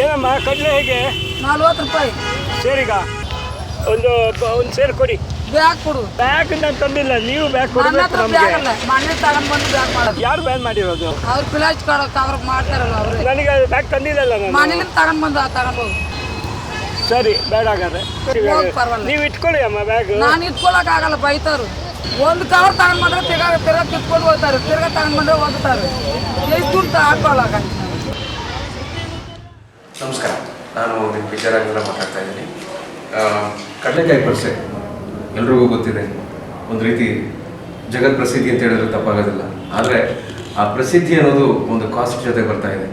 ಏನಮ್ಮ ಕಡಲೆ ಹೇಗೆ 40 ರೂಪಾಯಿ ಸೇರಿಗ ಒಂದು ಸೇರು ಕೊಡಿ. ಬ್ಯಾಗ್ ಕೊಡು. ಬ್ಯಾಗ್ ನಾನು ತಂದಿಲ್ಲ, ನೀವು ಬ್ಯಾಗ್ ನನ್ನ ಕೊಡಬೇಕು ಹತ್ರ ನಮಗೆ. ಬ್ಯಾಗ್ ಅಲ್ಲ, ಮನೆ ತಗೊಂಡ್ ಬಂದು ಬ್ಯಾಗ್ ಮಾಡೋದು. ಯಾರು ಬ್ಯಾನ್ ಮಾಡಿರೋದು? ಅವ್ರು ಪ್ಲಾಸ್ಟಿಕ್ ಕವರ್ ಮಾಡ್ತಾರಲ್ಲ ಅವರೇ. ನನಗೆ ಬ್ಯಾಗ್ ತಂದಿಲ್ಲಲ್ಲ ನಾನು. ಮನೇಲಿ ತಗೊಂಡ್ ಬಂದು ತಗೊಂಡೋಗಿ. ಸರಿ ಬೇಡ ಹಾಗಾದ್ರೆ. ಪರವಾಗಿಲ್ಲ, ನೀವು ಇಟ್ಕೊಳ್ಳಿ ಅಮ್ಮ ಬ್ಯಾಗ್. ನಾನು ಇಟ್ಕೊಳಕ್ ಆಗಲ್ಲ, ಬೈತಾರು. ಒಂದು ಕವರ್ ತಗೊಂಡ್ ಬಂದ್ರೆ ತಿರ್ಗಾ ಕಿತ್ಕೊಂಡು ಹೋಗ್ತಾರೆ, ತಿರ್ಗಾ ತಗೊಂಡ್ ಬಂದ್ರೆ ಹೋಗ್ತಾರೆ. ಎಷ್ಟು ದುಡ್ಡು ಹಾಕೊಳ್ಳಾಗ. ನಮಸ್ಕಾರ, ನಾನು ನಿಮ್ಮ ವಿಜಯರಾಘವೇಂದ್ರ ಮಾತಾಡ್ತಾ ಇದ್ದೀನಿ. ಕಡಲೆಕಾಯಿ ಪರಿಸೆ ಎಲ್ರಿಗೂ ಗೊತ್ತಿದೆ, ಒಂದು ರೀತಿ ಜಗತ್ ಪ್ರಸಿದ್ಧಿ ಅಂತ ಹೇಳಿದ್ರೆ ತಪ್ಪಾಗೋದಿಲ್ಲ. ಆದರೆ ಆ ಪ್ರಸಿದ್ಧಿ ಅನ್ನೋದು ಒಂದು ಕಾಸ್ಟ್ ಜೊತೆ ಬರ್ತಾ ಇದೆ.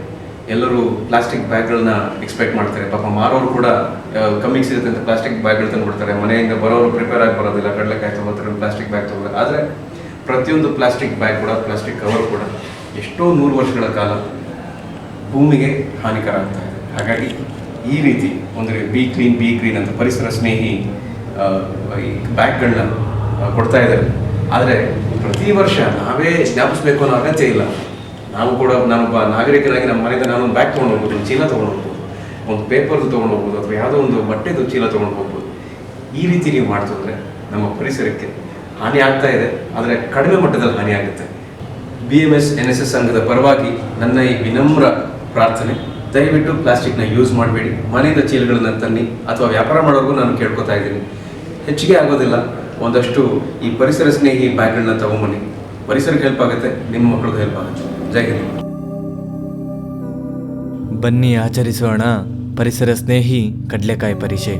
ಎಲ್ಲರೂ ಪ್ಲಾಸ್ಟಿಕ್ ಬ್ಯಾಗ್ಗಳನ್ನ ಎಕ್ಸ್ಪೆಕ್ಟ್ ಮಾಡ್ತಾರೆ. ಪಾಪ ಮಾರೋರು ಕೂಡ ಕಮ್ಮಿಗೆ ಸಿಗುತ್ತೆ ಅಂತ ಪ್ಲಾಸ್ಟಿಕ್ ಬ್ಯಾಗ್ಗಳು ತಂದುಬಿಡ್ತಾರೆ. ಮನೆಯಿಂದ ಬರೋರು ಪ್ರಿಪೇರ್ ಆಗಿ ಬರೋದಿಲ್ಲ, ಕಡಲೆಕಾಯಿ ತೊಗೊಳ್ತಾರೆ, ಪ್ಲಾಸ್ಟಿಕ್ ಬ್ಯಾಗ್ ತೊಗೊಳ್ತಾರೆ. ಆದರೆ ಪ್ರತಿಯೊಂದು ಪ್ಲಾಸ್ಟಿಕ್ ಬ್ಯಾಗ್ ಕೂಡ, ಪ್ಲಾಸ್ಟಿಕ್ ಕವರ್ ಕೂಡ ಎಷ್ಟೋ 100 ವರ್ಷಗಳ ಕಾಲ ಭೂಮಿಗೆ ಹಾನಿಕರ ಆಗ್ತಾ ಇದೆ. ಹಾಗಾಗಿ ಈ ರೀತಿ ಒಂದು ಬಿ ಗ್ರೀನ್ ಅಂತ ಪರಿಸರ ಸ್ನೇಹಿ ಈ ಬ್ಯಾಗ್ಗಳನ್ನ ಕೊಡ್ತಾ ಇದ್ದಾರೆ. ಆದರೆ ಪ್ರತಿ ವರ್ಷ ನಾವೇ ಜ್ಞಾಪಿಸ್ಬೇಕು ಅನ್ನೋ ಅಗತ್ಯ ಇಲ್ಲ. ನಾವು ಕೂಡ, ನಾನೊಬ್ಬ ನಾಗರಿಕನಾಗಿ ನಮ್ಮ ಮನೆಯಿಂದ ನಾನೊಂದು ಬ್ಯಾಗ್ ತೊಗೊಂಡು ಹೋಗ್ಬೋದು, ಒಂದು ಚೀಲ ತೊಗೊಂಡು ಹೋಗ್ಬೋದು, ಒಂದು ಪೇಪರ್ದು ತೊಗೊಂಡು ಹೋಗ್ಬೋದು, ಅಥವಾ ಯಾವುದೋ ಒಂದು ಬಟ್ಟೆದು ಚೀಲ ತೊಗೊಂಡು ಹೋಗ್ಬೋದು. ಈ ರೀತಿ ನೀವು ಮಾಡ್ತಿದ್ರೆ ನಮ್ಮ ಪರಿಸರಕ್ಕೆ ಹಾನಿ ಆಗ್ತಾ ಇದೆ, ಆದರೆ ಕಡಿಮೆ ಮಟ್ಟದಲ್ಲಿ ಹಾನಿ ಆಗುತ್ತೆ. BMS NSS ಸಂಘದ ಪರವಾಗಿ ನನ್ನ ಈ ವಿನಮ್ರ ಪ್ರಾರ್ಥನೆ, ದಯವಿಟ್ಟು ಪ್ಲಾಸ್ಟಿಕ್ನ ಯೂಸ್ ಮಾಡಬೇಡಿ. ಮನೆಯಿಂದ ಚೀಲಗಳನ್ನ ತನ್ನಿ, ಅಥವಾ ವ್ಯಾಪಾರ ಮಾಡೋರ್ಗೂ ನಾನು ಕೇಳ್ಕೊತಾ ಇದ್ದೀನಿ. ಹೆಚ್ಚಿಗೆ ಆಗೋದಿಲ್ಲ, ಒಂದಷ್ಟು ಈ ಪರಿಸರ ಸ್ನೇಹಿ ಬ್ಯಾಗ್ಗಳನ್ನ ತಗೊಂಬನ್ನಿ. ಪರಿಸರಕ್ಕೆ ಹೆಲ್ಪ್ ಆಗುತ್ತೆ, ನಿಮ್ಮ ಮಕ್ಕಳಿಗೆ ಹೆಲ್ಪ್ ಆಗುತ್ತೆ. ಜೈ ಹಿಂದ್. ಬನ್ನಿ ಆಚರಿಸೋಣ ಪರಿಸರ ಸ್ನೇಹಿ ಕಡಲೆಕಾಯಿ ಪರಿಷೆ.